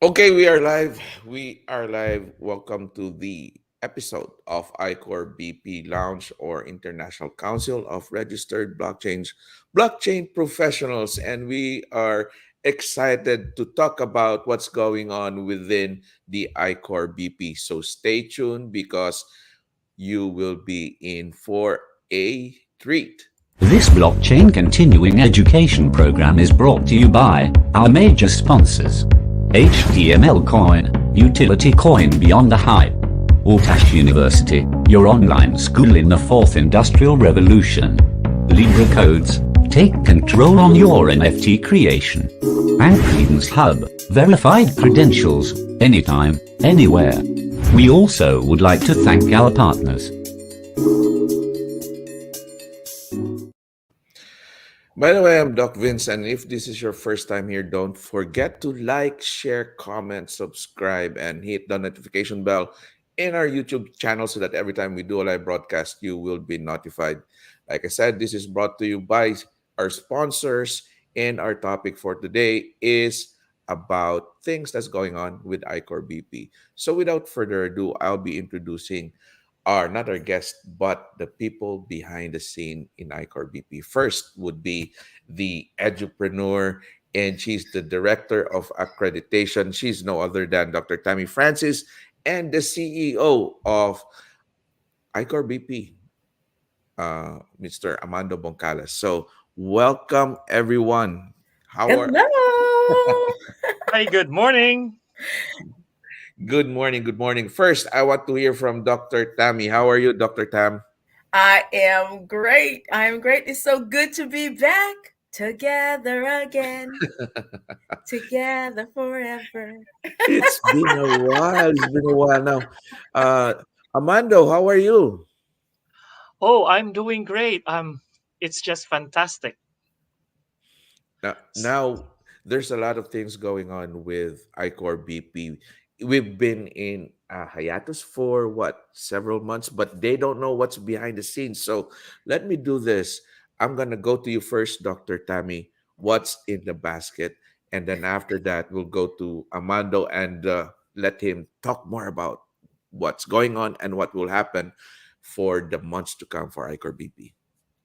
Okay, we are live. We are live. Welcome to the episode of ICORBP Lounge or International Council of Registered Blockchain Professionals. And we are excited to talk about what's going on within the ICORBP. So stay tuned because you will be in for a treat. This blockchain continuing education program is brought to you by our major sponsors: HTML Coin, Utility Coin Beyond the Hype; Ortash University, your online school in the fourth industrial revolution; Libra Codes, take control on your NFT creation; and Credence Hub, verified credentials, anytime, anywhere. We also would like to thank our partners. By the way, I'm Doc Vince, and if this is your first time here, don't forget to like, share, comment, subscribe, and hit the notification bell in our YouTube channel so that every time we do a live broadcast, you will be notified. Like I said, this is brought to you by our sponsors, and our topic for today is about things that's going on with ICOR BP. So without further ado, I'll be introducing are not our guests, but the people behind the scene in ICOR BP. First would be the edupreneur, and she's the director of accreditation. She's no other than Dr. Tammy Francis, and the CEO of ICOR BP, Mr. Amando Boncales. So, welcome everyone. How are? Hello. Hi, good morning. Good morning. Good morning. First, I want to hear from Dr. Tammy. How are you, Dr. Tam? I am great. I am great. It's so good to be back together again, together forever. It's been a while. It's been a while now. Uh, Amando, how are you? Oh, I'm doing great. It's just fantastic. S- Now, there's a lot of things going on with ICOR BP. We've been in hiatus for what, several months, but they don't know what's behind the scenes. So let me do this. I'm going to go to you first, Dr. Tammy. What's in the basket? And then after that, we'll go to Amando and let him talk more about what's going on and what will happen for the months to come for ICOR BP.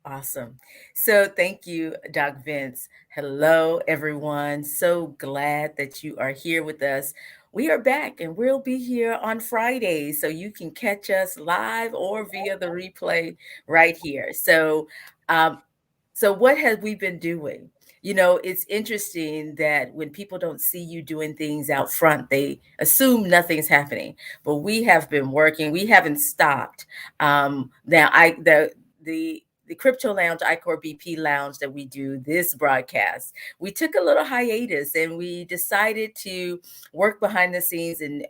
Awesome. So thank you, Doc Vince. Hello, everyone. So glad that you are here with us. We are back and we'll be here on Fridays, so you can catch us live or via the replay right here. Um, so what have we been doing? It's interesting that when people don't see you doing things out front, they assume nothing's happening. But we have been working. We haven't stopped. Now, the Crypto Lounge, ICOR BP Lounge that we do this broadcast, we took a little hiatus and we decided to work behind the scenes, and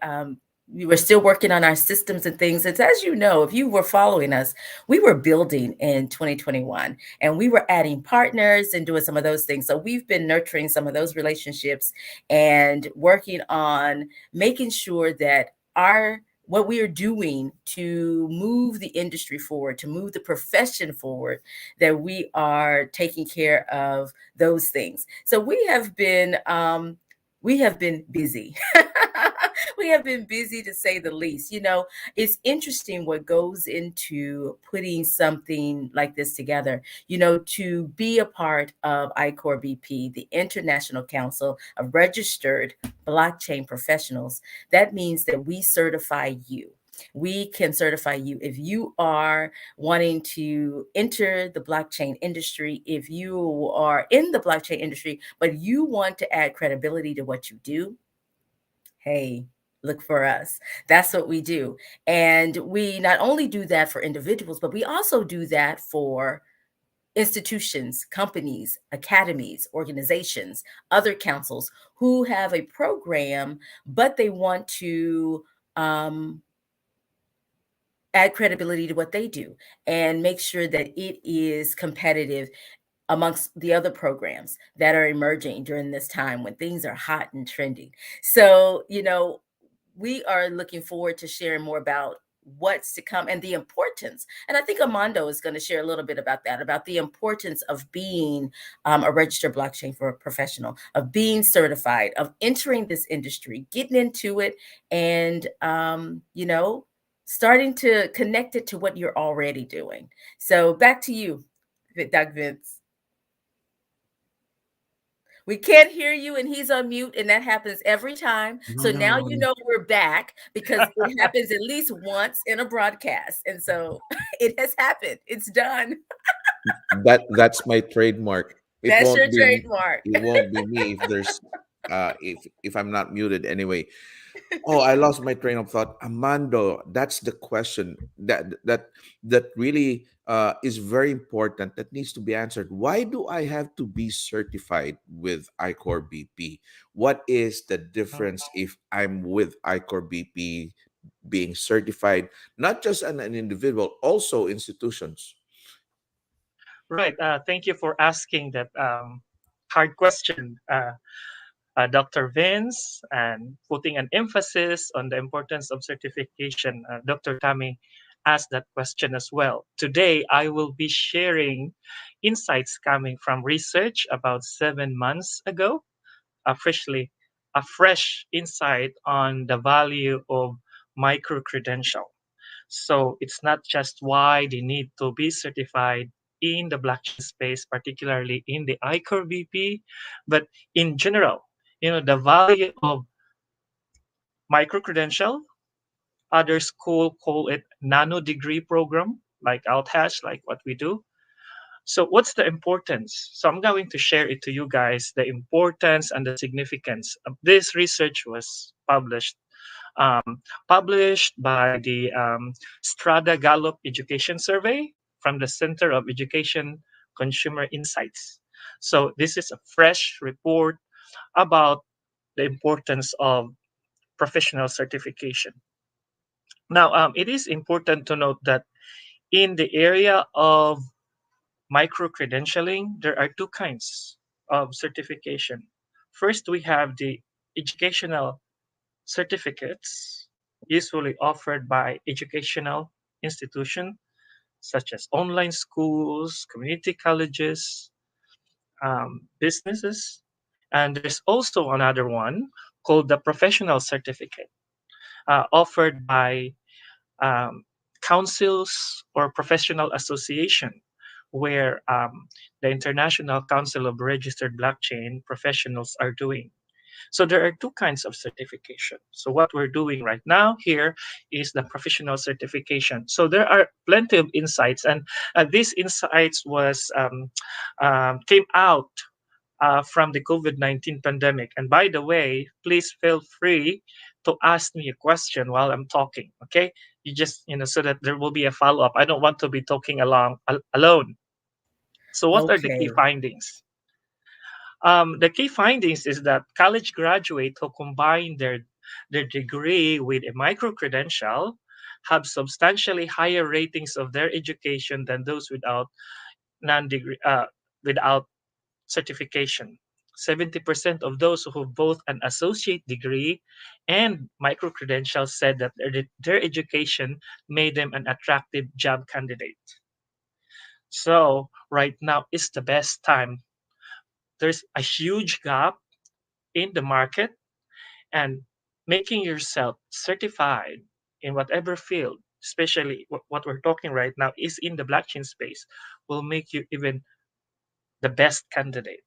we were still working on our systems and things. And as you know, if you were following us, we were building in 2021 and we were adding partners and doing some of those things. So we've been nurturing some of those relationships and working on making sure that our what we are doing to move the industry forward, to move the profession forward, that we are taking care of those things. So we have been busy. We have been busy, to say the least. It's interesting what goes into putting something like this together. To be a part of ICOR BP, the International Council of Registered Blockchain Professionals, that means that we certify you. We can certify you if you are wanting to enter the blockchain industry, if you are in the blockchain industry, but you want to add credibility to what you do. Hey, look for us. That's what we do. And we not only do that for individuals, but we also do that for institutions, companies, academies, organizations, other councils who have a program, but they want to um, add credibility to what they do and make sure that it is competitive amongst the other programs that are emerging during this time when things are hot and trending. So, we are looking forward to sharing more about what's to come and the importance. And I think Armando is going to share a little bit about that, about the importance of being a registered blockchain for a professional, of being certified, of entering this industry, getting into it, and, starting to connect it to what you're already doing. So back to you, Doug Vince. We can't hear you and he's on mute, and that happens every time. No, So no, now no, you no. know we're back because it happens at least once in a broadcast. And so it has happened. It's done. That's my trademark. It That's your won't be trademark. it won't be me if there's if I'm not muted anyway. Oh, I lost my train of thought. Amando, that's the question that really is very important that needs to be answered. Why do I have to be certified with ICORBP? What is the difference if I'm with ICORBP being certified, not just an individual, also institutions? Right. Thank you for asking that hard question, Dr. Vince, and putting an emphasis on the importance of certification. Dr. Tammy asked that question as well. Today, I will be sharing insights coming from research about 7 months ago, freshly, a fresh insight on the value of micro credential. So it's not just why they need to be certified in the blockchain space, particularly in the ICOR VP, but in general, the value of micro credential. Other school call it nano degree program, like Outhash, like what we do. So what's the importance? So I'm going to share it to you guys, the importance and the significance of this research was um, published by the Strada Gallup Education Survey from the Center of Education Consumer Insights. So this is a fresh report about the importance of professional certification. Now, it is important to note that in the area of micro credentialing, there are two kinds of certification. First, we have the educational certificates, usually offered by educational institutions such as online schools, community colleges, businesses. And there's also another one called the professional certificate, offered by um, councils or professional association, where the International Council of Registered Blockchain Professionals are doing. So there are two kinds of certification. So what we're doing right now here is the professional certification. So there are plenty of insights, and these insights was came out from the COVID-19 pandemic. And by the way, please feel free to ask me a question while I'm talking. Okay, you just so that there will be a follow up. I don't want to be talking alone. So what are the key Okay. findings? The key findings is that college graduates who combine their degree with a micro credential have substantially higher ratings of their education than those non-degree without certification. 70% of those who have both an associate degree and micro credentials said that their education made them an attractive job candidate. So right now is the best time. There's a huge gap in the market, and making yourself certified in whatever field, especially what we're talking right now is in the blockchain space, will make you even the best candidate.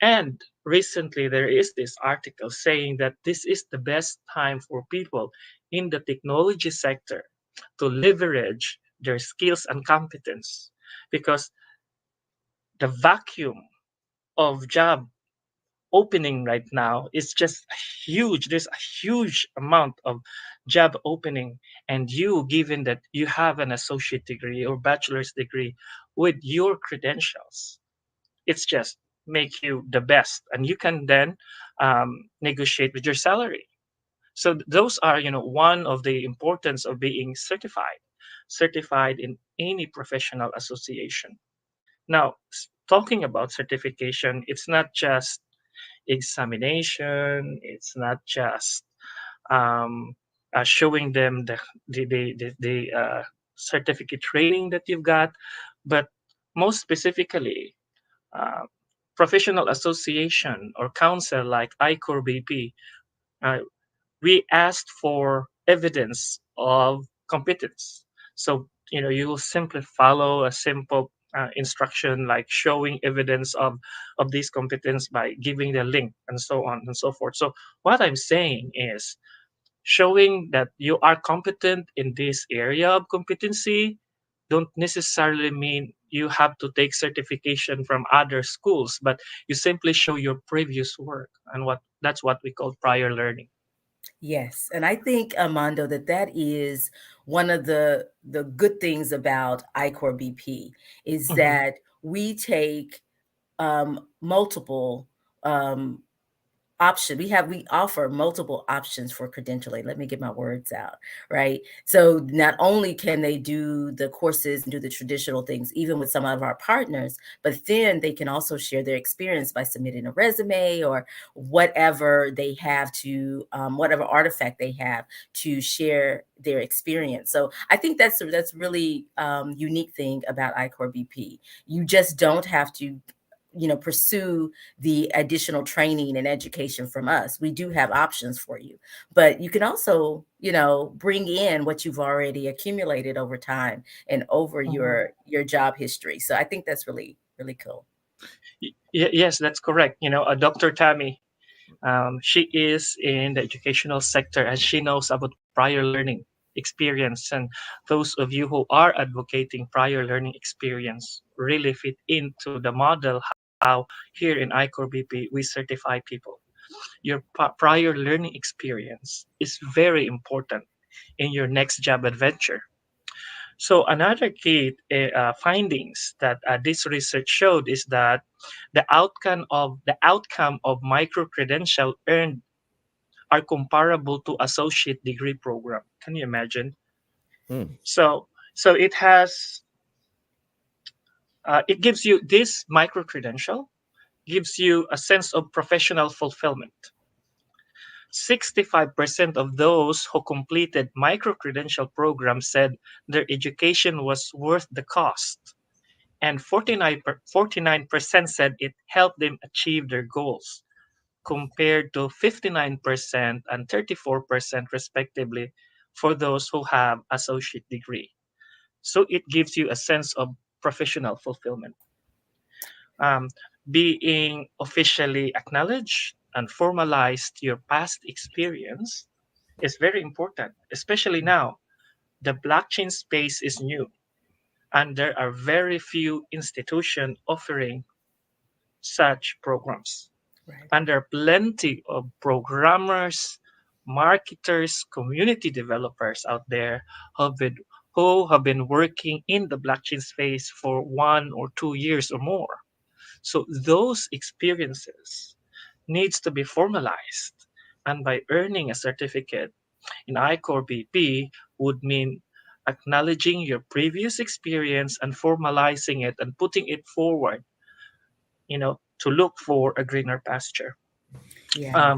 And recently there is this article saying that this is the best time for people in the technology sector to leverage their skills and competence, because the vacuum of job opening right now is just huge. There's a huge amount of job opening, and you, given that you have an associate degree or bachelor's degree with your credentials, it's just make you the best, and you can then negotiate with your salary. So those are one of the importance of being certified in any professional association. Now, talking about certification, it's not just examination. It's not just um, showing them the certificate training that you've got, but most specifically, uh, professional association or council like ICORBP, uh, we asked for evidence of competence. So, you will simply follow a simple instruction like showing evidence of this competence by giving the link and so on and so forth. So, what I'm saying is showing that you are competent in this area of competency don't necessarily mean you have to take certification from other schools, but you simply show your previous work, and that's what we call prior learning. Yes, and I think, Armando, that that is one of the good things about ICOR BP is Mhm. that we take multiple um, we offer multiple options for credentialing. Let me get my words out, right? So not only can they do the courses and do the traditional things even with some of our partners, but then they can also share their experience by submitting a resume or whatever they have to whatever artifact they have to share their experience. So I think that's really unique thing about ICOR BP. You just don't have to pursue the additional training and education from us. We do have options for you, but you can also, bring in what you've already accumulated over time and over Mhm. your job history. So I think that's really, really cool. Yes, that's correct. Dr. Tammy, she is in the educational sector and she knows about prior learning experience. And those of you who are advocating prior learning experience really fit into the model how here in ICORBP we certify people. Your prior learning experience is very important in your next job adventure. So another key findings that this research showed is that the outcome of micro credential earned are comparable to associate degree program. Can you imagine? Hmm. So it gives you this micro credential gives you a sense of professional fulfillment. 65% of those who completed micro credential programs said their education was worth the cost, and 49% said it helped them achieve their goals, compared to 59% and 34% respectively for those who have associate degree. So it gives you a sense of professional fulfillment. Um, Being officially acknowledged and formalized your past experience is very important, especially now. The blockchain space is new, and there are very few institutions offering such programs. Right. And there are plenty of programmers, marketers, community developers out there who have been working in the blockchain space for 1 or 2 years or more. So those experiences needs to be formalized. And by earning a certificate in ICOR BP would mean acknowledging your previous experience and formalizing it and putting it forward, to look for a greener pasture. Yeah.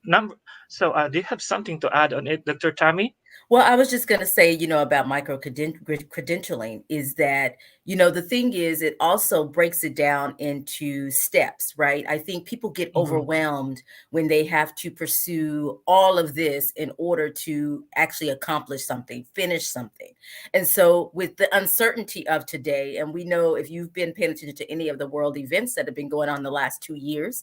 Number. So, do you have something to add on it, Dr. Tammy? Well, I was just going to say, about credentialing is that, the thing is, it also breaks it down into steps, right? I think people get Mm-hmm. overwhelmed when they have to pursue all of this in order to actually accomplish something, finish something. And so, with the uncertainty of today, and we know if you've been paying attention to any of the world events that have been going on the last 2 years,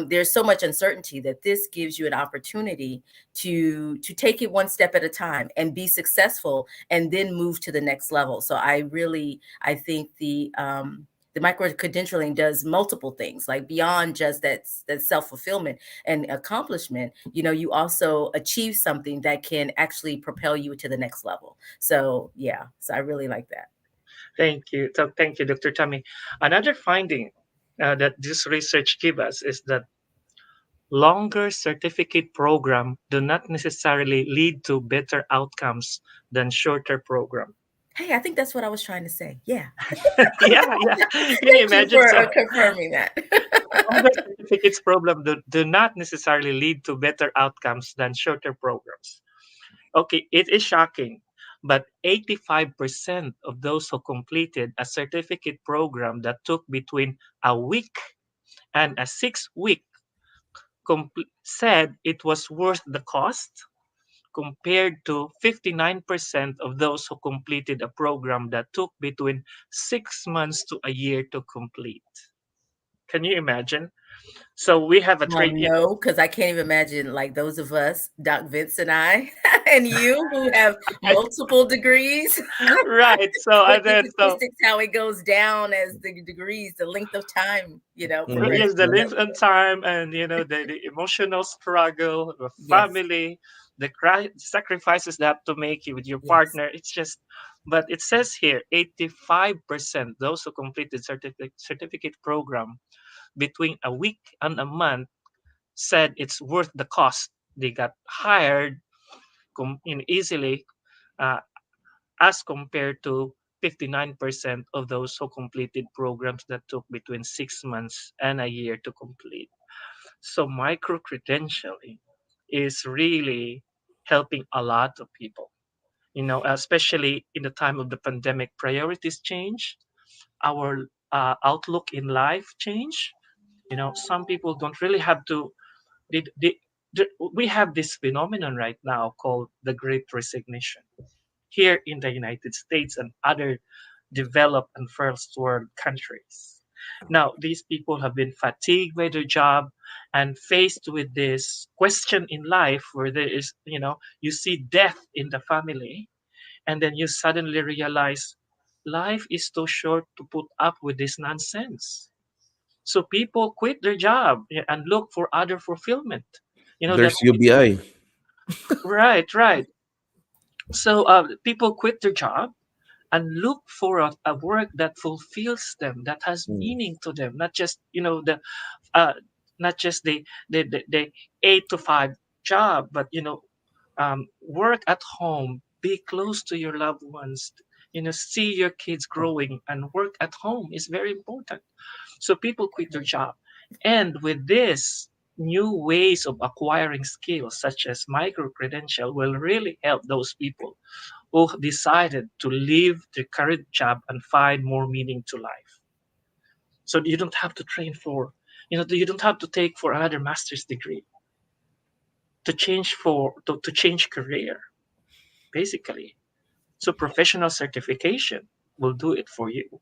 there's so much uncertainty that this gives you an opportunity to take it one step at a time and be successful and then move to the next level. So I think the micro credentialing does multiple things, like beyond just that self-fulfillment and accomplishment. You also achieve something that can actually propel you to the next level. So yeah, so I really like that. Thank you. So, thank you, Dr. Tammy. Another finding that this research gives us is that longer certificate program do not necessarily lead to better outcomes than shorter program. Hey, I think that's what I was trying to say. Yeah. Yeah, yeah. Can you Thank you imagine? for So, confirming that. longer certificates program do not necessarily lead to better outcomes than shorter programs. Okay, it is shocking, but 85% of those who completed a certificate program that took between a week and a 6 week said it was worth the cost, compared to 59% of those who completed a program that took between 6 months to a year to complete. Can you imagine? So we have a trade. No, because I can't even imagine like those of us, Doc Vince and I, and you who have multiple degrees Right. with the So statistics, how it goes down as the degrees, the length of time, for Mm-hmm. yes, the Mm-hmm. length and time, and the emotional struggle, the yes, family, the sacrifices they have to make with your yes. partner. It's just, but it says here, 85% those who completed certificate program between a week and a month said it's worth the cost. They got hired easily, uh, as compared to 59% of those who completed programs that took between 6 months and a year to complete. So micro credentialing is really helping a lot of people. Especially in the time of the pandemic, priorities change, our outlook in life change. Some people don't really have to. We have this phenomenon right now called the Great Resignation here in the United States and other developed and first world countries. Now, these people have been fatigued by their job and faced with this question in life where there is, you see death in the family, and then you suddenly realize life is too short to put up with this nonsense. So people quit their job, and look for other fulfillment. That There's UBI. right, right. So people quit their job and look for a work that fulfills them, that has Mm. meaning to them, not just uh, not just the 8 to 5 job, but work at home, be close to your loved ones, see your kids growing, and work at home is very important. So people quit their job, and with this, new ways of acquiring skills such as micro credential will really help those people who decided to leave their current job and find more meaning to life. So you don't have to train for, you don't have to take for another master's degree to change career, basically. So professional certification will do it for you.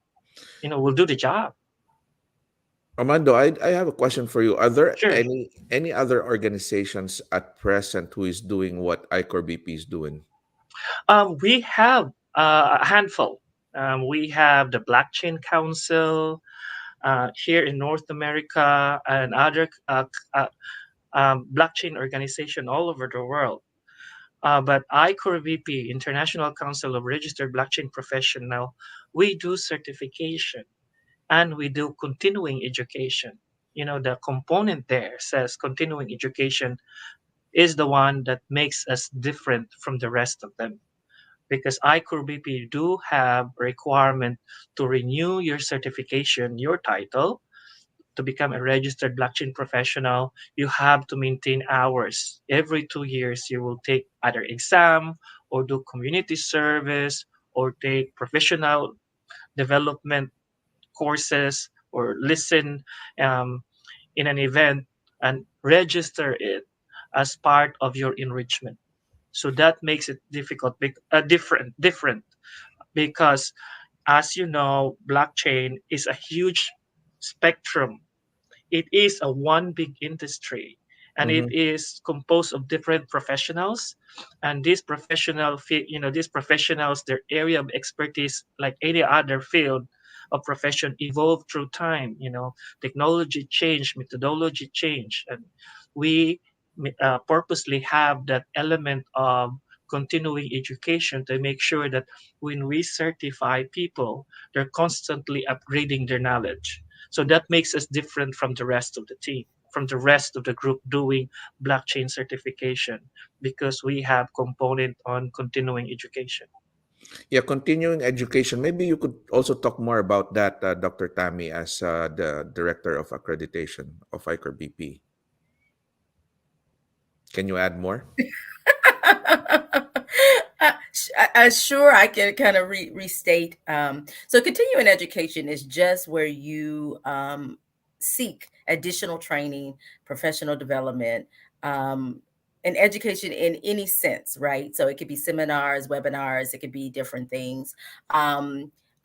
Will do the job. Armando, I have a question for you. Are there Sure. any other organizations at present who is doing what ICORBP is doing? We have a handful. We have the Blockchain Council here in North America and other blockchain organization all over the world. But ICORBP, International Council of Registered Blockchain Professional, we do certification and we do continuing education. The component there says continuing education is the one that makes us different from the rest of them. Because ICORBP do have requirement to renew your certification, your title, to become a registered blockchain professional. You have to maintain hours. Every 2 years, you will take either exam or do community service or take professional development courses or listen um, in an event and register it as part of your enrichment. So that makes it different because, as you know, blockchain is a huge spectrum. It is a one big industry, and it Mm-hmm. is composed of different professionals, and these professionals, their area of expertise, like any other field of profession, evolve through time. Technology change, methodology change, and we purposely have that element of continuing education to make sure that when we certify people, they're constantly upgrading their knowledge. So that makes us different from the rest of the team, from the rest of the group doing blockchain certification, because we have component on continuing education. Yeah, continuing education. Maybe you could also talk more about that, Dr. Tammy, as the director of accreditation of ICORBP. Can you add more? Sure, I can kind of restate. So, continuing education is just where you seek additional training, professional development, um, and education in any sense, right? So, it could be seminars, webinars, it could be different things.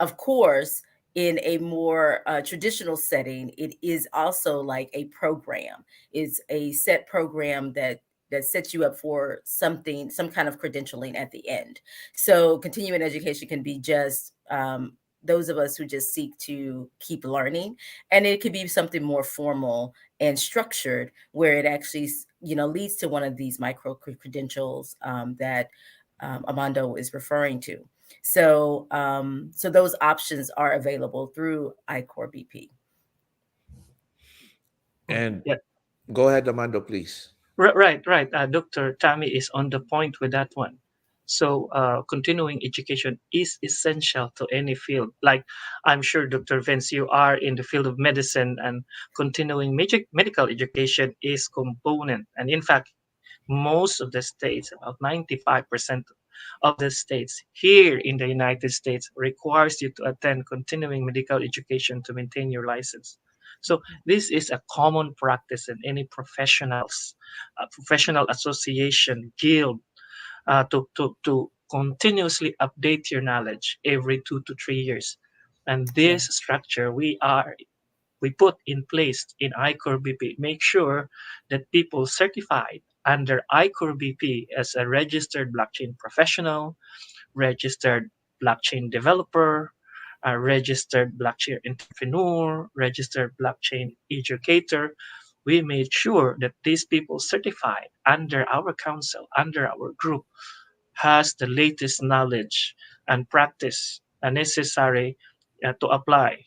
Of course, in a more traditional setting, it is also like a program. It's a set program that sets you up for something, some kind of credentialing at the end. So continuing education can be just those of us who just seek to keep learning, and it could be something more formal and structured, where it actually, leads to one of these micro credentials that Armando is referring to. So those options are available through ICORBP. And Yeah. go ahead, Amando, please. Right, right. Dr. Tammy is on the point with that one. So, continuing education is essential to any field. Like, I'm sure, Dr. Vince, you are in the field of medicine, and continuing medical education is component. And in fact, most of the states, about 95% of the states here in the United States, requires you to attend continuing medical education to maintain your license. So this is a common practice in any professional association, guild, to continuously update your knowledge every 2 to 3 years. And Yeah. this structure we put in place in ICORBP make sure that people certified under ICORBP as a registered blockchain professional, registered blockchain developer, a registered blockchain entrepreneur, registered blockchain educator. We made sure that these people certified under our council, under our group, has the latest knowledge and practice necessary to apply.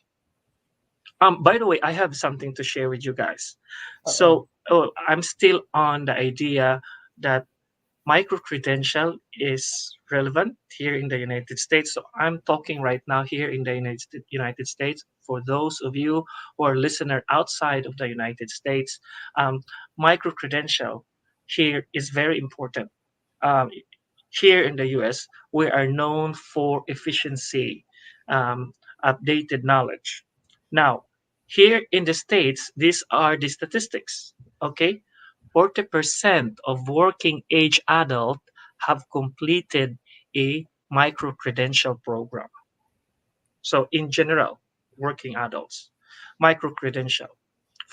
By the way, I have something to share with you guys. Uh-oh. So, I'm still on the idea that micro credential is relevant here in the United States. So, I'm talking right now here in the United States. For those of you who are listener outside of the United States, micro credential here is very important. Um, Here in the US, we are known for efficiency, um, updated knowledge. Now, here in the States, these are the statistics. Okay, 40% of working age adult have completed a micro credential program. So, in general, working adults, micro credential,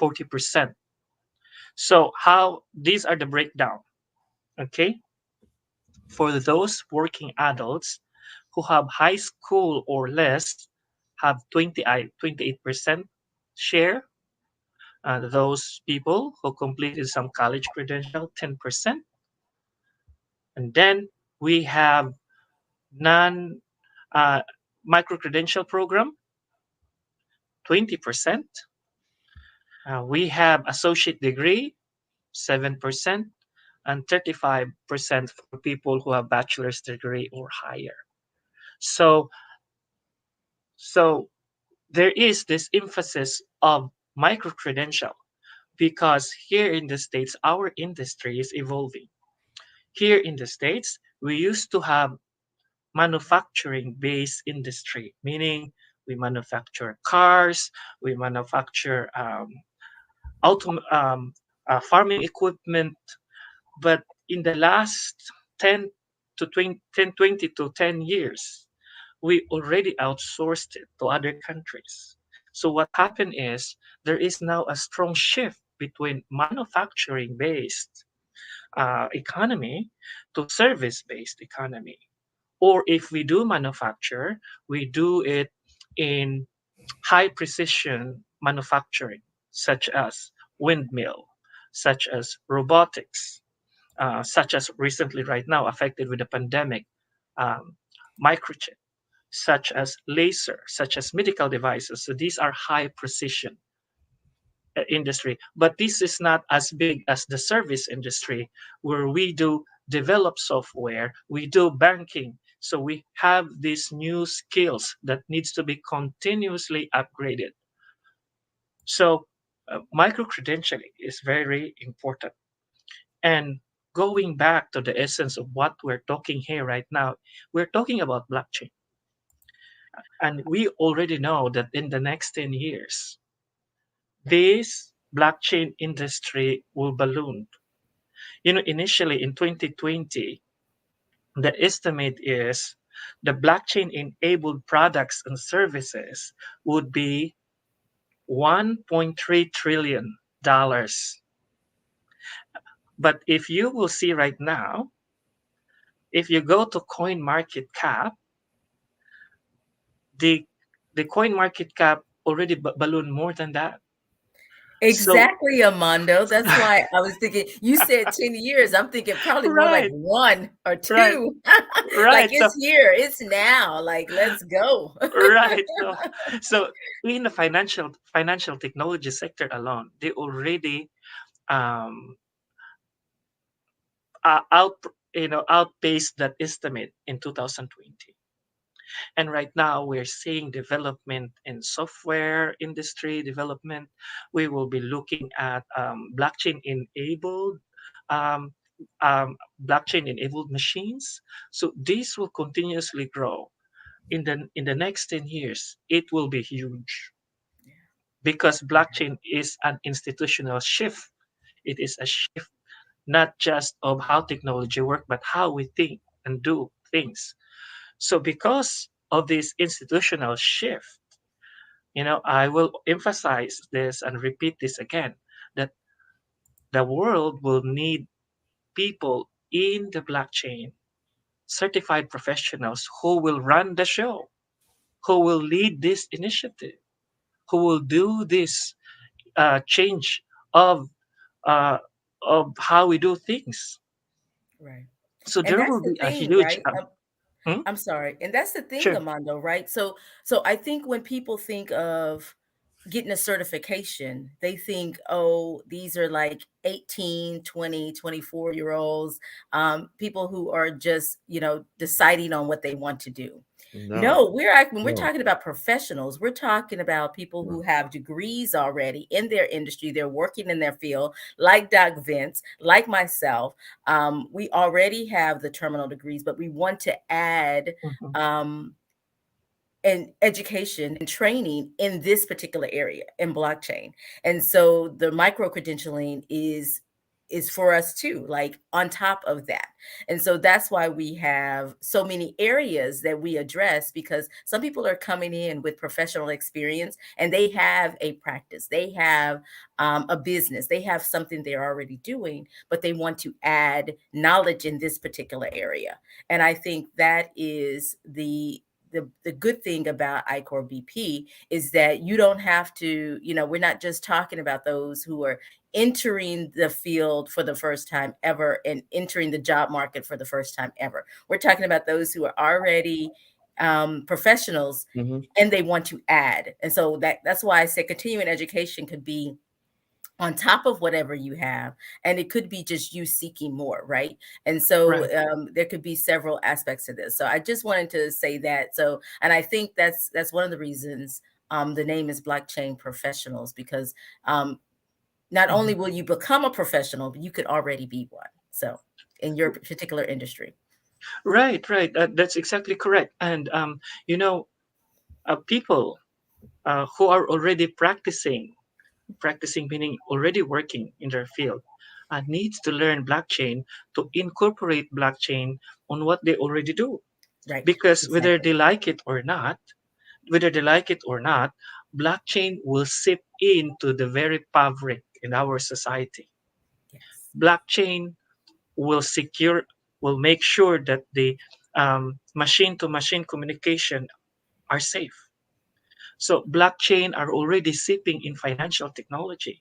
40%. So, how these are the breakdown. Okay, for those working adults who have high school or less, have 28% share. Those people who completed some college credential, 10%. And then we have non uh, micro credential program, 20%. We have associate degree, 7%, and 35% for people who have bachelor's degree or higher. So, so there is this emphasis of micro credential because here in the States, our industry is evolving. Here in the States, we used to have manufacturing based industry, meaning we manufacture cars, we manufacture farming equipment. But in the last 10 to 20, 10, 20 to 10 years, we already outsourced it to other countries. So what happened is there is now a strong shift between manufacturing based economy to service based economy. Or if we do manufacture, we do it in high precision manufacturing, such as windmill, such as robotics, such as recently right now affected with the pandemic, um, microchip, such as laser, such as medical devices. So these are high precision industry, but this is not as big as the service industry where we do develop software, we do banking. So we have these new skills that needs to be continuously upgraded. So micro credentialing is very important. And going back to the essence of what we're talking here right now, we're talking about blockchain. And we already know that in the next 10 years, this blockchain industry will balloon. Initially in 2020, the estimate is the blockchain enabled products and services would be $1.3 trillion. But if you will see right now, if you go to coin market cap, the the coin market cap already ballooned more than that. So Exactly, Armando. That's why I was thinking, you said 10 years. I'm thinking probably more like right, one or right, two. Like right. So it's here, it's now. Like, let's go. right. So in the financial technology sector alone, they already um out outpaced that estimate in 2020. And right now we're seeing development in software industry development. We will be looking at um, blockchain enabled machines. So this will continuously grow. In the next 10 years, it will be huge because blockchain is an institutional shift. It is a shift not just of how technology works, but how we think and do things. So because of this institutional shift, I will emphasize this and repeat this again, that the world will need people in the blockchain, certified professionals who will run the show, who will lead this initiative, who will do this change of uh, how we do things. Right. So And there that's will the be a thing, huge. right? Hmm? I'm sorry. And that's the thing, Sure. Amando, right? So I think when people think of getting a certification, they think, oh, these are like 18, 20, 24 year olds, people who are just, deciding on what they want to do. No, No, when we're no, talking about professionals, we're talking about people no. who have degrees already in their industry. They're working in their field, like Doc Vince, like myself. We already have the terminal degrees, but we want to add Mhm. um, and education and training in this particular area in blockchain. And so the micro credentialing is for us too, like on top of that. And so that's why we have so many areas that we address, because some people are coming in with professional experience and they have a practice, they have a business, they have something they're already doing, but they want to add knowledge in this particular area. And I think that is the good thing about ICORBP is that you don't have to, we're not just talking about those who are entering the field for the first time ever and entering the job market for the first time ever. We're talking about those who are already professionals Hmm. and they want to add. And so that's why I say continuing education could be on top of whatever you have, and it could be just you seeking more, right? And so Right. there could be several aspects to this. So I just wanted to say that. So, and I think that's one of the reasons the name is Blockchain Professionals, because not only Mhm. will you become a professional, but you could already be one, so in your particular industry. Right, right. That's exactly correct. And you know, people who are already practicing meaning already working in their field, needs to learn blockchain to incorporate blockchain on what they already do. Right, Because exactly. whether they like it or not, blockchain will seep into the very fabric in our society. Yes. Blockchain will secure, will make sure that the machine to machine communication are safe. So blockchain are already seeping in financial technology.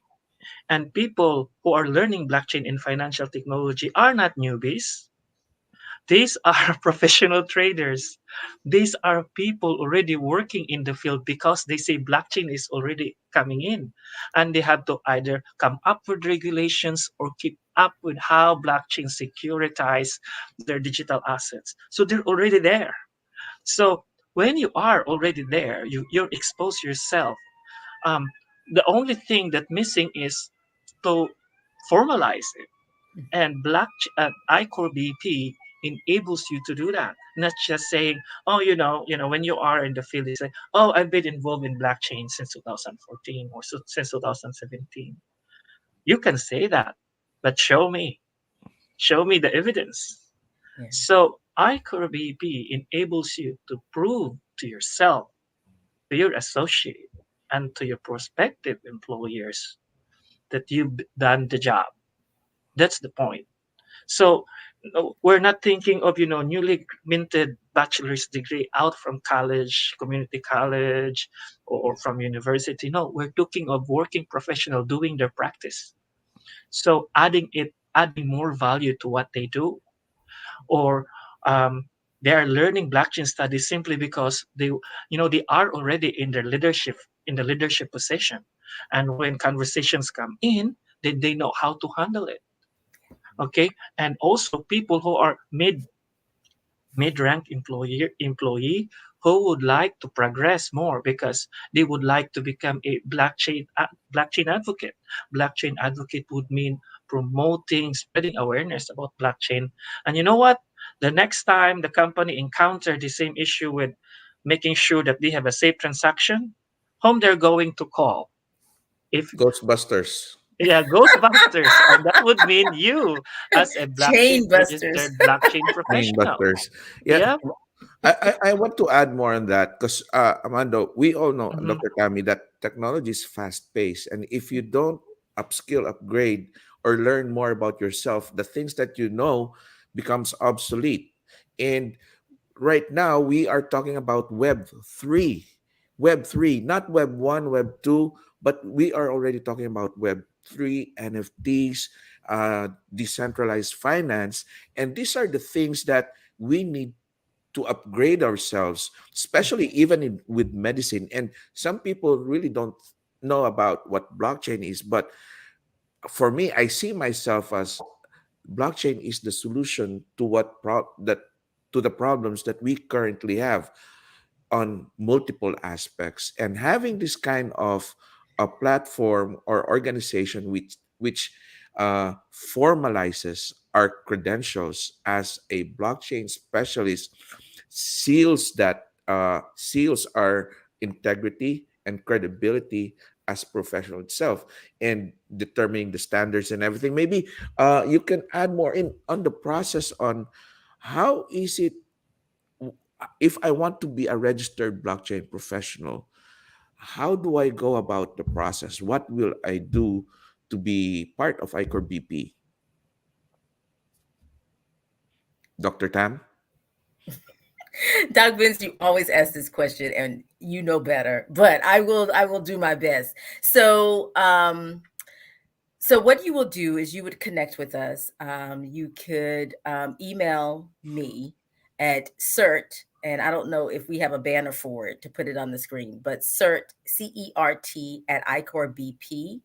And people who are learning blockchain in financial technology are not newbies. These are professional traders. These are people already working in the field because they say blockchain is already coming in. And they have to either come up with regulations or keep up with how blockchain securitize their digital assets. So they're already there. So when you are already there, you expose yourself. Um, the only thing that missing is to formalize it. And ICORBP enables you to do that. Not just saying, oh, when you are in the field, you say, oh, I've been involved in blockchain since 2014 or since 2017. You can say that, but show me the evidence. Yeah. So ICORBP enables you to prove to yourself, to your associate, and to your prospective employers that you've done the job. That's the point. So no, we're not thinking of newly minted bachelor's degree out from college, community college, or from university. No, we're talking of working professional doing their practice. So adding more value to what they do, or um, they are learning blockchain studies simply because they are already in the leadership position, and when conversations come in, then they know how to handle it. Okay, and also people who are mid-rank employee who would like to progress more because they would like to become a blockchain advocate. Blockchain advocate would mean promoting, spreading awareness about blockchain. And you know what? The next time the company encounter the same issue with making sure that they have a safe transaction, whom they're going to call? If Ghostbusters. Yeah, Ghostbusters, and that would mean you as a blockchain Chain busters. registered blockchain professional. Gangbusters. Yeah, Yeah. I want to add more on that because, Amando, we all know, Mhm. Dr. Tammy, that technology is fast paced. And if you don't upskill, upgrade, or learn more about yourself, the things that you know becomes obsolete. And right now, we are talking about Web 3. Web 3, not Web 1, Web 2, but we are already talking about Web 3, NFTs, decentralized finance. And these are the things that we need to upgrade ourselves, especially even with medicine. And some people really don't know about what blockchain is, but for me, I see myself as blockchain is the solution to to the problems that we currently have on multiple aspects. And having this kind of a platform or organization which formalizes our credentials as a blockchain specialist seals our integrity and credibility as professional itself, and determining the standards and everything. Maybe you can add more in on the process on how is it if I want to be a registered blockchain professional, how do I go about the process? What will I do to be part of ICORBP? Dr. Tam? Doc Vince, you always ask this question and you know better, but I will do my best. So what you will do is you would connect with us. You could email me at cert, and I don't know if we have a banner for it to put it on the screen, but cert, CERT at icorbp.org.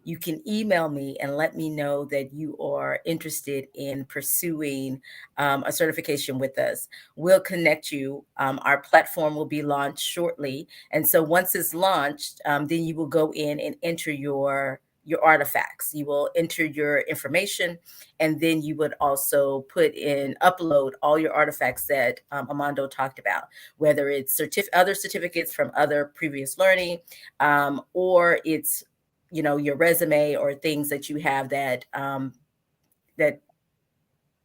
You can email me and let me know that you are interested in pursuing a certification with us. We'll connect you. Our platform will be launched shortly. And so once it's launched, then you will go in and enter your artifacts. You will enter your information, and then you would also upload all your artifacts that Amando talked about, whether it's other certificates from other previous learning, or it's your resume or things that you have that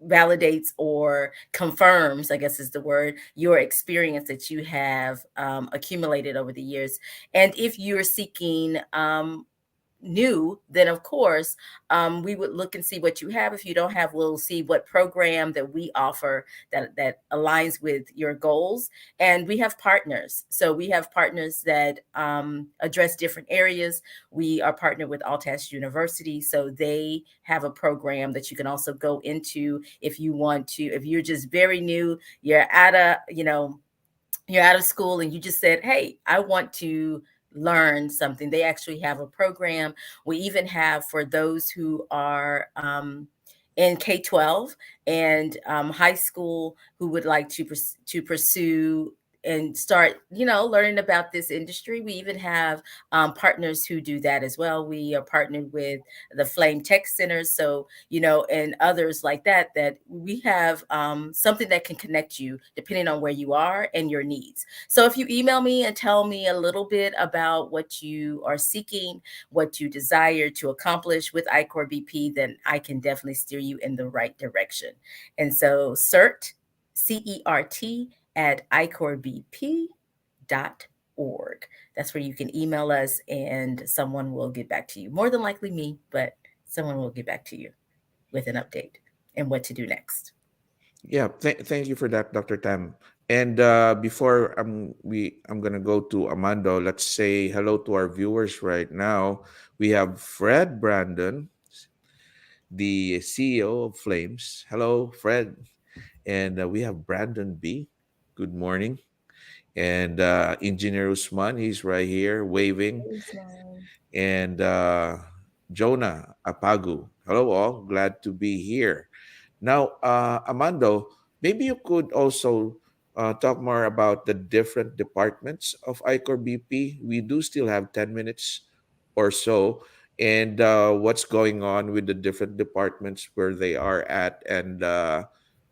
validates or confirms, I guess is the word, your experience that you have accumulated over the years. And if you're seeking new, then of course we would look and see what you have. If you don't have, we'll see what program that we offer that aligns with your goals. And we have partners. So we have partners that address different areas. We are partnered with Altash University, so they have a program that you can also go into if you want to. If you're just very new, you're out of school and you just said, hey, I want to learn something. They actually have a program. We even have for those who are in K-12 and high school who would like to pursue and start, learning about this industry. We even have partners who do that as well. We are partnered with the Flame Tech Centers, so and others like that. That we have something that can connect you depending on where you are and your needs. So if you email me and tell me a little bit about what you are seeking, what you desire to accomplish with ICORBP, then I can definitely steer you in the right direction. And so CERT, CERT at icorbp.org. That's where you can email us and someone will get back to you. More than likely me, but someone will get back to you with an update and what to do next. Yeah, thank you for that, Dr. Tam. And before I'm gonna go to Amando, let's say hello to our viewers right now. We have Fred Brandon, the CEO of Flames. Hello, Fred. And we have Brandon B. Good morning. And Engineer Usman, he's right here waving. And Jonah Apagu. Hello, all. Glad to be here. Now, Amando, maybe you could also talk more about the different departments of ICOR BP. We do still have 10 minutes or so, and what's going on with the different departments, where they are at, and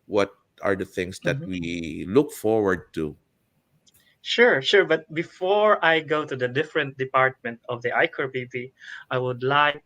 what are the things that Mhm. we look forward to. Sure, sure. But before I go to the different department of the ICORBP, I would like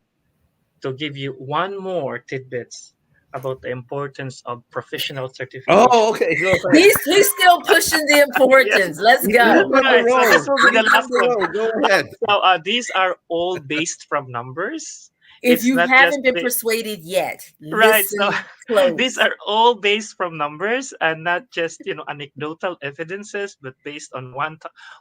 to give you one more tidbits about the importance of professional certification. Oh, okay. Go ahead. He's still pushing the Yes, importance. Let's He's go. on the right. So this roll. will be the He's on last the one. roll. Go ahead. So these are all based from numbers. If It's you not just haven't been the persuaded yet, right. So listen these close. are all based from numbers and not just anecdotal evidences, but based on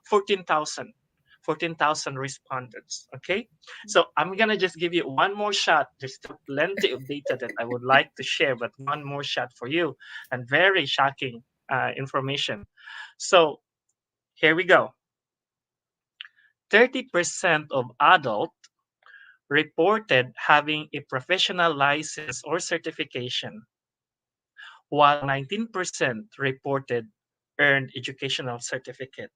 14,000 14,000 respondents. Okay, so I'm gonna just give you one more shot. There's still plenty of data that I would like to share, but one more shot for you, and very shocking information. So here we go. 30% of adults reported having a professional license or certification, while 19% reported earned educational certificate.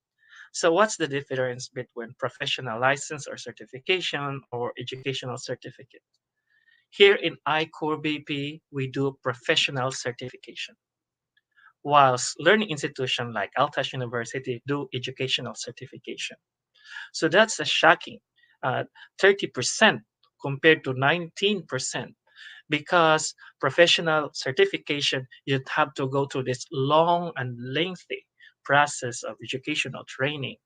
So what's the difference between professional license or certification or educational certificate? Here in iCore BP, we do professional certification, whilst learning institution like Altash University do educational certification. So that's a shocking uh, 30% compared to 19%, because professional certification, you'd have to go through this long and lengthy process of educational training.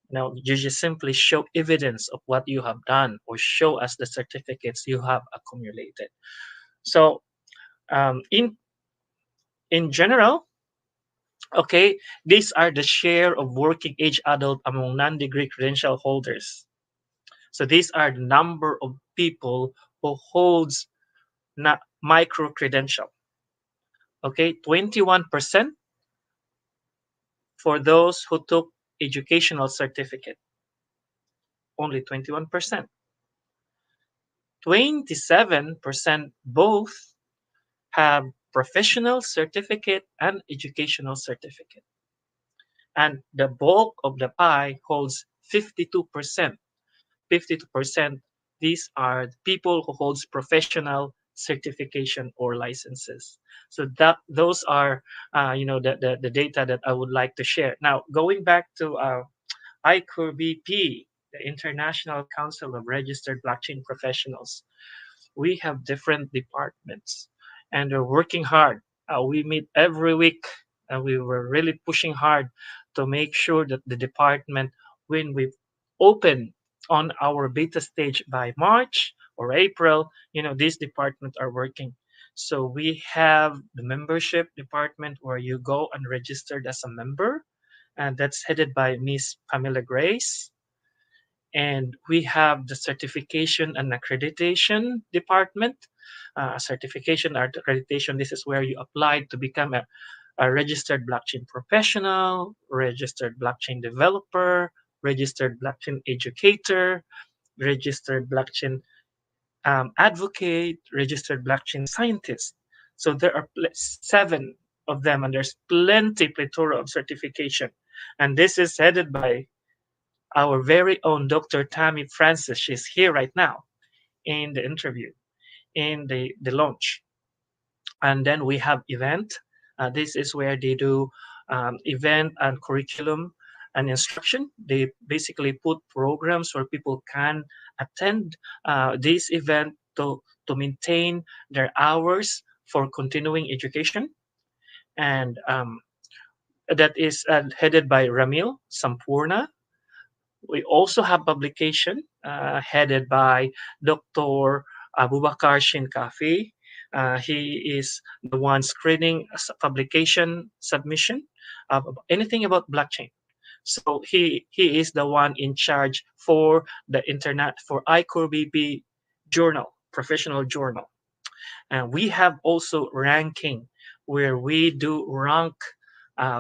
Now, you just simply show evidence of what you have done or show us the certificates you have accumulated. So, in general, okay, these are the share of working age adult among non-degree credential holders. So these are the number of people who holds micro credential. Okay, 21% for those who took educational certificate, only 21%. 27% both have professional certificate and educational certificate. And the bulk of the pie holds 52%. 52%, these are people who holds professional certification or licenses. So that those are the data that I would like to share. Now going back to ICORBP, the International Council of Registered Blockchain Professionals, we have different departments and they're working hard. We meet every week and we were really pushing hard to make sure that the department, when we open on our beta stage by March or April, these departments are working. So we have the membership department where you go and registered as a member, and that's headed by Miss Pamela Grace. And we have the certification and accreditation department. Certification or accreditation, this is where you apply to become a registered blockchain professional, registered blockchain developer, registered blockchain educator, registered blockchain advocate, registered blockchain scientist. So there are seven. of them, and there's plenty, plethora of certification. And this is headed by our very own Dr. Tammy Francis. She's here right now in the interview, in the launch. And then we have event. This is where they do event and curriculum and instruction. They basically put programs where people can attend this event to maintain their hours for continuing education. And that is headed by Ramil Sampurna. We also have publication headed by Dr. Abubakar Shinkafi. He is the one screening publication submission of anything about blockchain. So he is the one in charge for the internet for ICORBP journal, professional journal. And we have also ranking where we do rank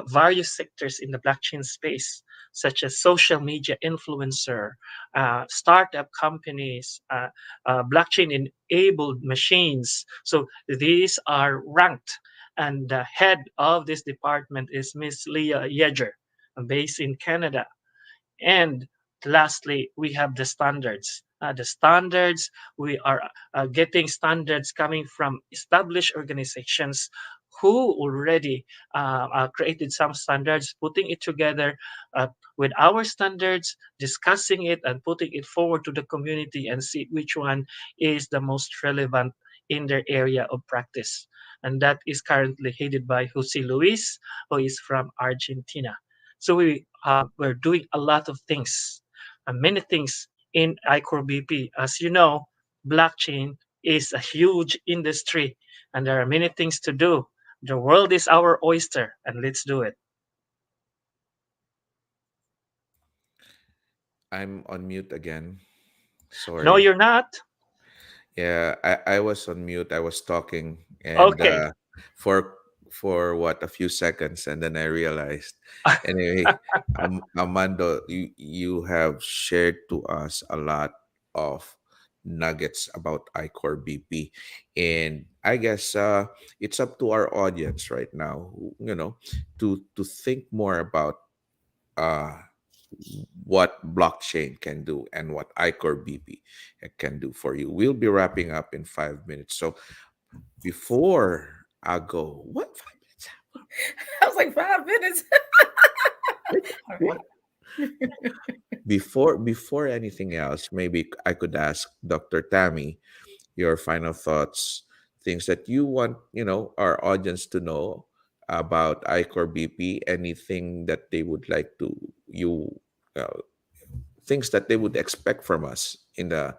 various sectors in the blockchain space, such as social media influencer, startup companies, blockchain enabled machines. So these are ranked. And the head of this department is Miss Leah Yeager, based in Canada. And lastly, we have the standards. The standards, we are getting standards coming from established organizations who already created some standards, putting it together with our standards, discussing it, and putting it forward to the community and see which one is the most relevant in their area of practice. And that is currently headed by Jose Luis, who is from Argentina. So we're doing a lot of things, many things in ICORBP. As you know, blockchain is a huge industry, and there are many things to do. The world is our oyster, and let's do it. I'm on mute again. No, Sorry. you're not. Yeah, I was on mute. I was talking, and Okay. for what, a few seconds, and then I realized. Anyway, Amando, you have shared to us a lot of nuggets about iCore BP, and I guess it's up to our audience right now, to think more about uh what blockchain can do and what iCore BP can do for you. We'll be wrapping up in 5 minutes. So before I go, what 5 minutes? I was like 5 minutes. Wait, All what? right. Before anything else, maybe I could ask Dr. Tammy your final thoughts, things that you want, our audience to know about iCore BP, anything that they would like to you uh, things that they would expect from us in the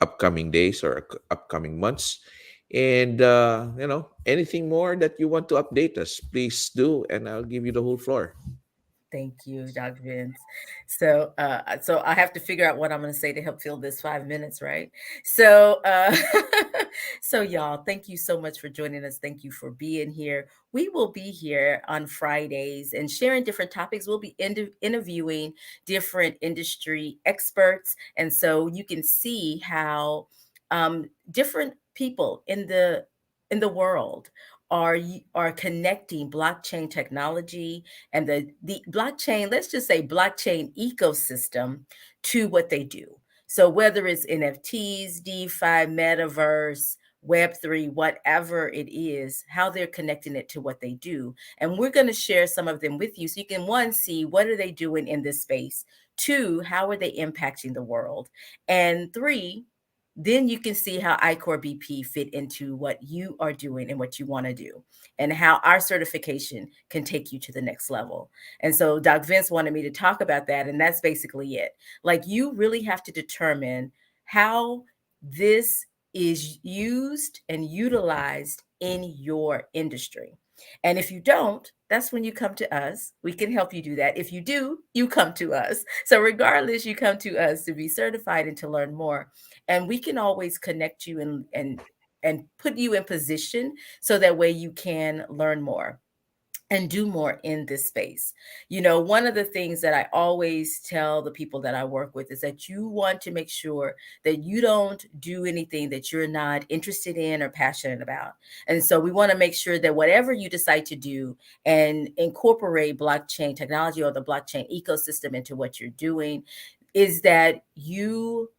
upcoming days or upcoming months. And, anything more that you want to update us, please do. And I'll give you the whole floor. Thank you, Dr. Vince. So I have to figure out what I'm going to say to help fill this 5 minutes, right? So, so y'all, thank you so much for joining us. Thank you for being here. We will be here on Fridays and sharing different topics. We'll be interviewing different industry experts, and so you can see how different people in the world are connecting blockchain technology and the blockchain, let's just say blockchain ecosystem, to what they do. So whether it's NFTs, DeFi, metaverse, Web3, whatever it is, how they're connecting it to what they do. And we're going to share some of them with you so you can, one, see what are they doing in this space, two, how are they impacting the world, and three, then you can see how iCore BP fit into what you are doing and what you want to do, and how our certification can take you to the next level. And so Doc Vince wanted me to talk about that, and that's basically it. Like, you really have to determine how this is used and utilized in your industry. And if you don't, that's when you come to us. We can help you do that. If you do, you come to us. So regardless, you come to us to be certified and to learn more. And we can always connect you and put you in position so that way you can learn more. and do more in this space. You know, one of the things that I always tell the people that I work with is that you want to make sure that you don't do anything that you're not interested in or passionate about. And so we want to make sure that whatever you decide to do and incorporate blockchain technology or the blockchain ecosystem into what you're doing is that you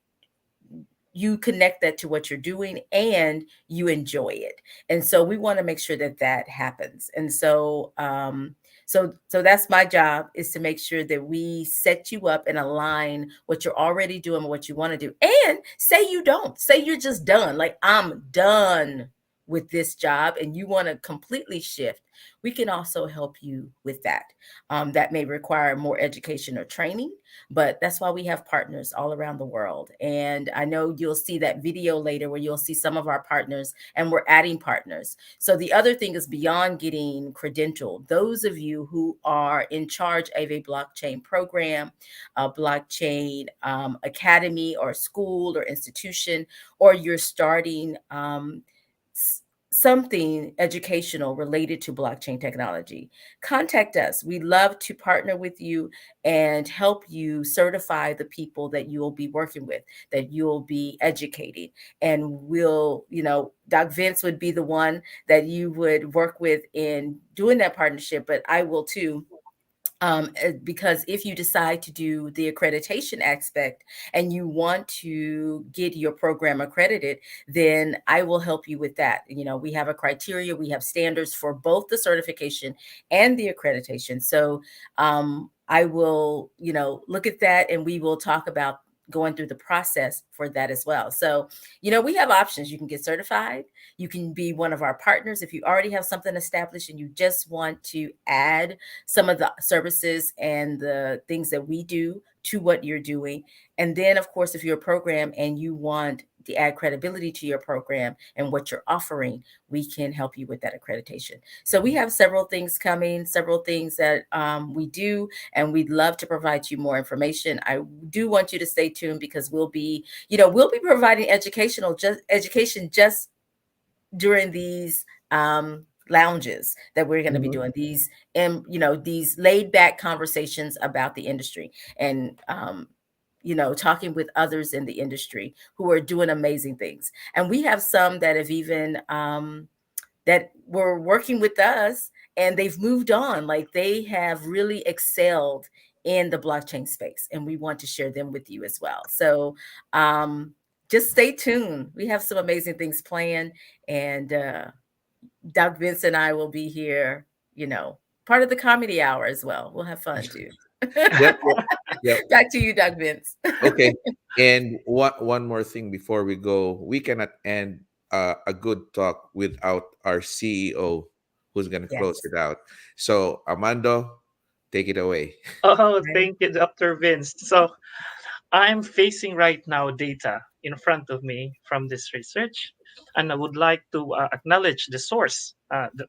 connect that to what you're doing and you enjoy it. And so we want to make sure that that happens. And so so that's my job, is to make sure that we set you up and align what you're already doing and what you want to do. And say you don't, say you're just done, like I'm done with this job and you want to completely shift. We can also help you with that. That may require more education or training, but that's why we have partners all around the world. And I know you'll see that video later where you'll see some of our partners, and we're adding partners. So the other thing is, beyond getting credentialed, those of you who are in charge of a blockchain program, a blockchain academy or school or institution, or you're starting something educational related to blockchain technology, contact us. We love to partner with you and help you certify the people that you'll be working with, that you'll be educating. And we'll, you know, Doc Vince would be the one that you would work with in doing that partnership, but I will too, because if you decide to do the accreditation aspect and you want to get your program accredited, then I will help you with that. You know, we have a criteria, we have standards for both the certification and the accreditation. So I will, you know, look at that and we will talk about going through the process for that as well. So, you know, we have options. You can get certified. You can be one of our partners if you already have something established and you just want to add some of the services and the things that we do to what you're doing. And then, of course, if you're a program and you want to add credibility to your program and what you're offering, we can help you with that accreditation. So we have several things coming, several things that we do, and we'd love to provide you more information. I do want you to stay tuned because we'll be, you know, we'll be providing education just during these lounges that we're going to be Mhm. doing, these and you know, these laid back conversations about the industry, and you know, talking with others in the industry who are doing amazing things. And we have some that have even that were working with us and they've moved on, like they have really excelled in the blockchain space, and we want to share them with you as well. So um just stay tuned, we have some amazing things planned. And Doc Vince and I will be here, you know, part of the comedy hour as well. We'll have fun too. Yep, yep, yep. Back to you, Doc Vince. Okay. And one more thing before we go, we cannot end a good talk without our CEO, who's gonna close Yes. it out. So Armando, take it away. Oh, Ready? thank you, Dr. Vince. So I'm facing right now data in front of me from this research, and I would like to acknowledge the source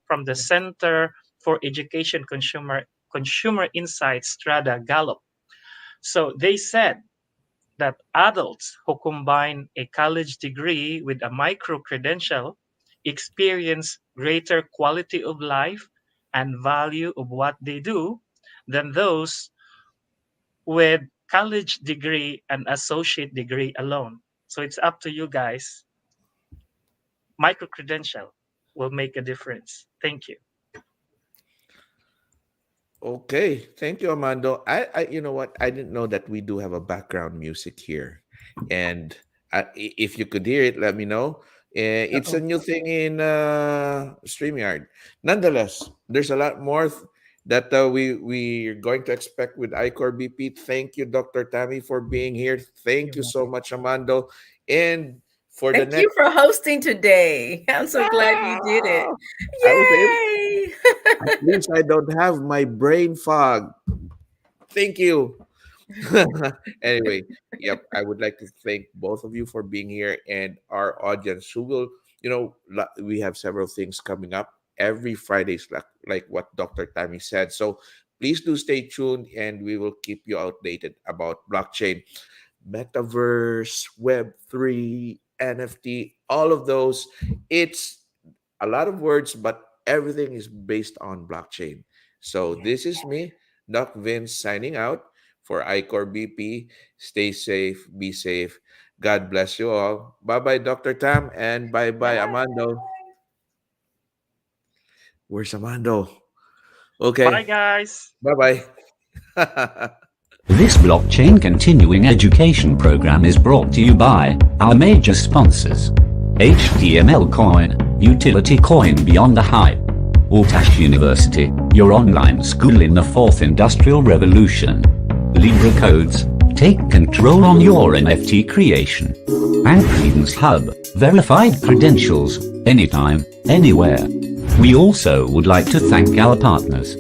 from the Yes. Center for Education Consumer Insights, Strada Gallup. So they said that adults who combine a college degree with a micro credential experience greater quality of life and value of what they do than those with college degree and associate degree alone. So it's up to you guys. Micro credential will make a difference. Thank you. Okay, thank you, Armando. You know what? I didn't know that we do have a background music here, and if you could hear it, let me know. It's a Uh-oh. new thing in Streamyard. Nonetheless, there's a lot more that we're going to expect with ICORBP. Thank you, Dr. Tammy, for being here. Thank You're you so welcome. much, Armando, and for the Thank you next. for hosting today. I'm so glad you did it. Ah, I was able. At Yay! least I don't have my brain fog. Thank you. Anyway, yep, I would like to thank both of you for being here and our audience who will, we have several things coming up every Fridays, like what Dr. Tammy said. So please do stay tuned and we will keep you updated about blockchain, metaverse, Web3, NFT, all of those. It's a lot of words, but everything is based on blockchain. So this is me, Doc Vince, signing out for ICORBP. Stay safe, be safe. God bless you all. Bye bye, Dr. Tam, and bye bye, Bye. Amando. Where's Amando? Okay, Bye, guys. bye bye. This blockchain continuing education program is brought to you by our major sponsors: HTML Coin, Utility Coin Beyond the Hype; Utash University, your online school in the fourth industrial revolution; Libra Codes, take control on your NFT creation; and Credence Hub, verified credentials, anytime, anywhere. We also would like to thank our partners.